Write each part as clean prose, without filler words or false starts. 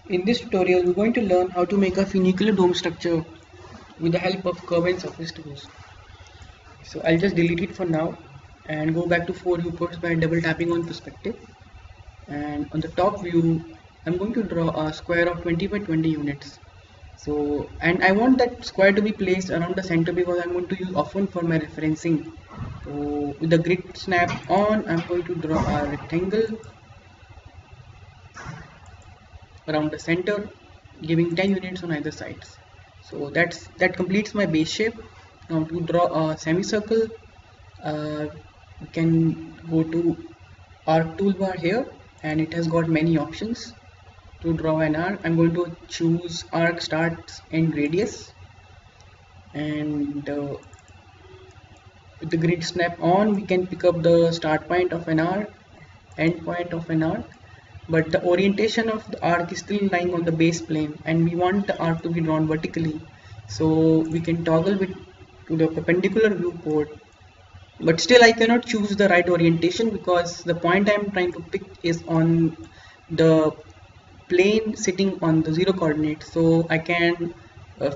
In this tutorial, we're going to learn how to make a funicular dome structure with the help of curve and surface tools. So I'll just delete it for now and go back to 4 viewports by double tapping on perspective. And on the top view, I'm going to draw a square of 20 by 20 units. And I want that square to be placed around the center because I'm going to use often for my referencing. So with the grid snap on, I'm going to draw a rectangle around the center, giving 10 units on either sides. So that completes my base shape. Now to draw a semicircle, you can go to arc toolbar here, and it has got many options. To draw an arc, I'm going to choose arc starts and radius, and with the grid snap on, we can pick up the start point of an arc, end point of an arc, but the orientation of the arc is still lying on the base plane, and we want the arc to be drawn vertically. So we can toggle it to the perpendicular viewport, but still I cannot choose the right orientation because the point I am trying to pick is on the plane sitting on the 0 coordinate. So I can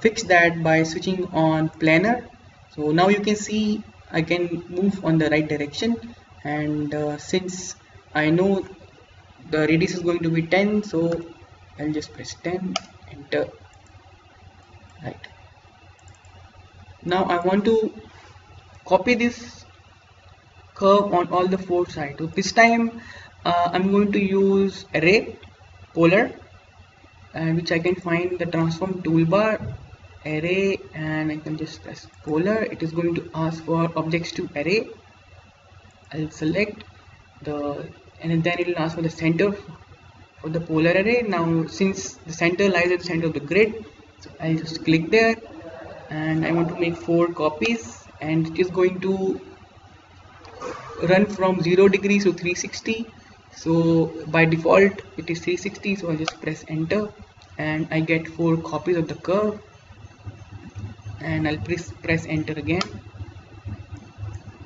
fix that by switching on planar. So now you can see I can move on the right direction, and since I know the radius is going to be 10, so I'll just press 10, enter. Right, now I want to copy this curve on all the 4 sides. So this time I'm going to use array polar, which I can find the transform toolbar, array, and I can just press polar. It is going to ask for objects to array. I'll select and then it will ask for the center for the polar array. Now since the center lies at the center of the grid, so I'll just click there, and I want to make 4 copies, and it is going to run from 0 degrees to 360. So by default it is 360, so I'll just press enter, and I get 4 copies of the curve, and I'll press enter again,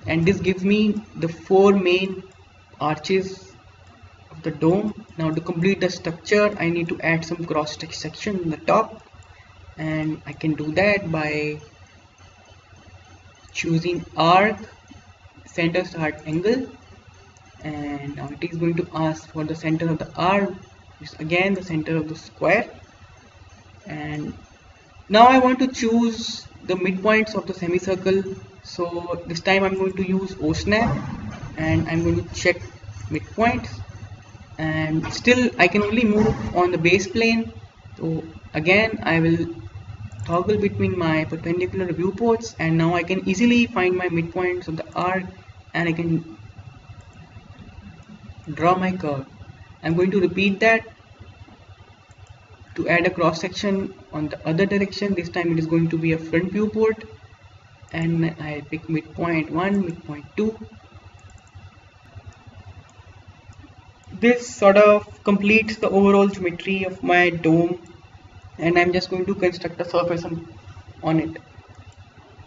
and this gives me the 4 main arches of the dome. Now to complete the structure, I need to add some cross section in the top, and I can do that by choosing arc center start angle, and now it is going to ask for the center of the arc, which is again the center of the square. And now I want to choose the midpoints of the semicircle, so this time I'm going to use OSNAP, and I'm going to check midpoints, and still I can only move on the base plane. So again I will toggle between my perpendicular viewports, and now I can easily find my midpoints of the arc, and I can draw my curve. I'm going to repeat that to add a cross section on the other direction. This time it is going to be a front viewport, and I pick midpoint 1, midpoint 2. This sort of completes the overall geometry of my dome, and I'm just going to construct a surface on it.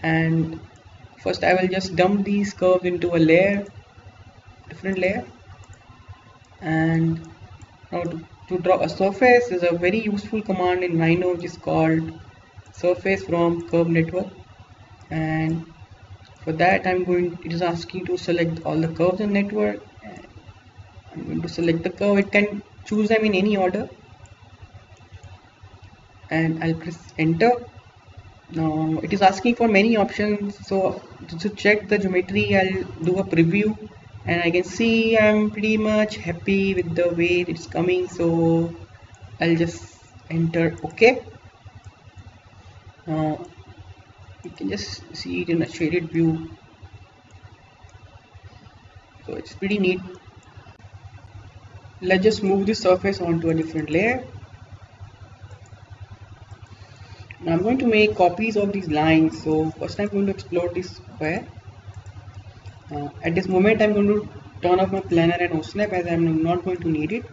And first I will just dump these curves into a different layer, and now to draw a surface is a very useful command in Rhino, which is called surface from curve network. And for that it is asking to select all the curves in network, and I'm going to select the curve. It can choose them in any order, and I'll press enter. Now it is asking for many options, so to check the geometry I'll do a preview, and I can see I'm pretty much happy with the way it's coming, so I'll just enter OK. Now you can just see it in a shaded view, so it's pretty neat. Let's just move this surface onto a different layer. Now I'm going to make copies of these lines. So first I'm going to explode this square. At this moment I'm going to turn off my planar and OSNAP, as I'm not going to need it.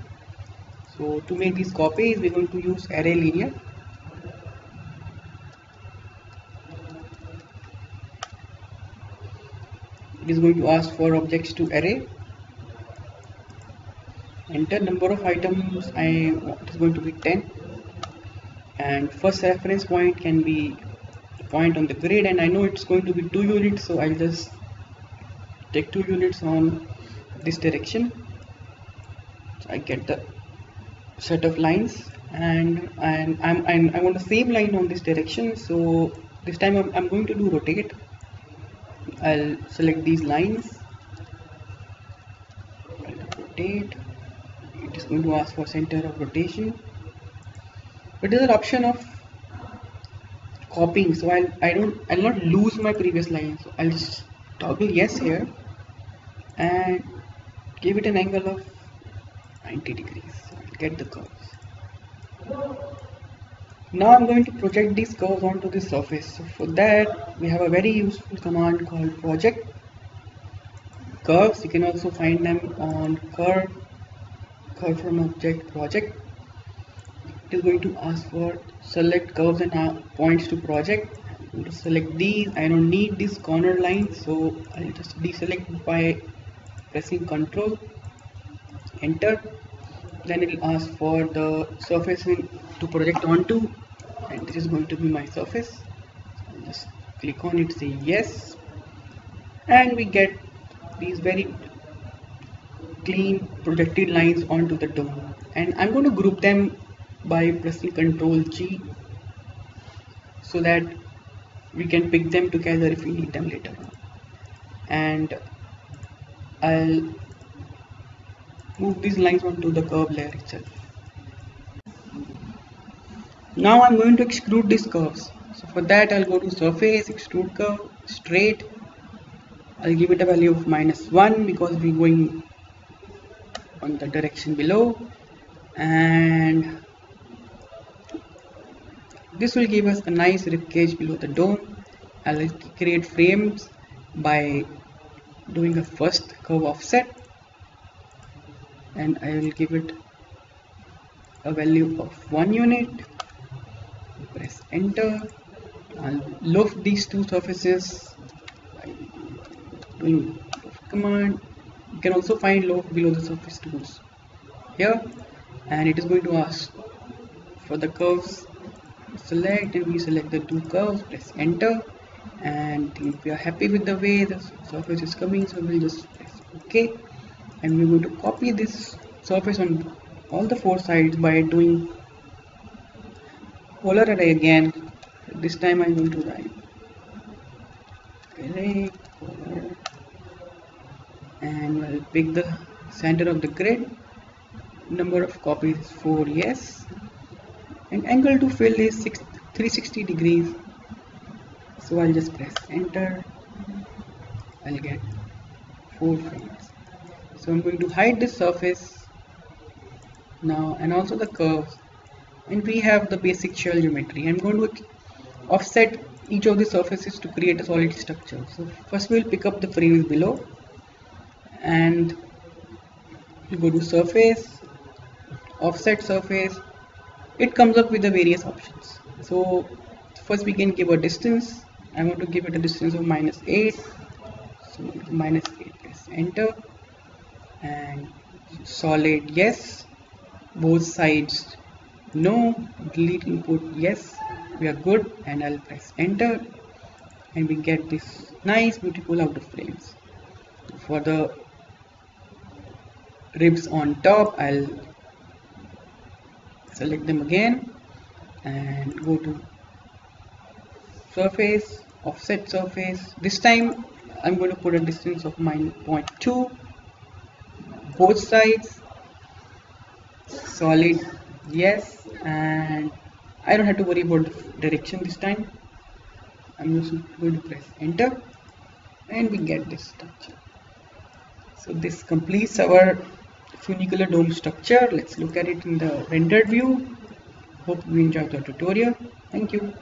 So to make these copies, we're going to use array linear. It is going to ask for objects to array, enter. Number of items I want is going to be 10, and first reference point can be the point on the grid, and I know it's going to be 2 units, so I'll just take 2 units on this direction. So I get the set of lines, and I want the same line on this direction, so this time I'm going to do rotate. I'll select these lines, I'll rotate. It is going to ask for center of rotation, but there's an option of copying, so I'll not lose my previous line, so I'll just toggle yes here and give it an angle of 90 degrees. So I'll get the curves. Now I'm going to project these curves onto the surface. So for that we have a very useful command called project curves. You can also find them on curve from object project. It is going to ask for select curves and points to project. I'm going to select these. I don't need this corner line, so I'll just deselect by pressing Ctrl, enter. Then it will ask for the surface to project onto, and this is going to be my surface. I'll just click on it, say yes, and we get these very clean projected lines onto the dome. And I'm going to group them by pressing Ctrl G so that we can pick them together if we need them later on. And I'll move these lines onto the curve layer itself. Now I'm going to extrude these curves. So for that I'll go to surface, extrude curve, straight. I'll give it a value of -1 because we're going on the direction below, and this will give us a nice rib cage below the dome. I'll create frames by doing a first curve offset, and I will give it a value of 1 unit. Press enter. I'll loft these two surfaces by doing loft command. You can also find loft below the surface tools here, and it is going to ask for the curves. Select, and we select the two curves, press enter, and if we are happy with the way the surface is coming, so we'll just press OK, and we're going to copy this surface on all the 4 sides by doing polar array again. This time I'm going to write array polar, and we'll pick the center of the grid. Number of copies is 4, yes, and angle to fill is 360 degrees. So I'll just press enter. I'll get 4 frames. So I'm going to hide this surface now, and also the curves, and we have the basic shell geometry. I'm going to offset each of the surfaces to create a solid structure. So first we'll pick up the frames below, and you go to surface, offset surface. It comes up with the various options. So first we can give a distance. I want to give it a distance of -8, so -8, press enter, and solid yes, both sides no, delete input yes, we are good, and I'll press enter, and we get this nice beautiful outer frames. For the ribs on top, I'll select them again and go to surface, offset surface. This time I'm going to put a distance of -0.2, both sides, solid yes, and I don't have to worry about the direction this time. I'm just going to press enter, and we get this structure. So this completes our funicular dome structure. Let's look at it in the rendered view. Hope you enjoyed the tutorial. Thank you.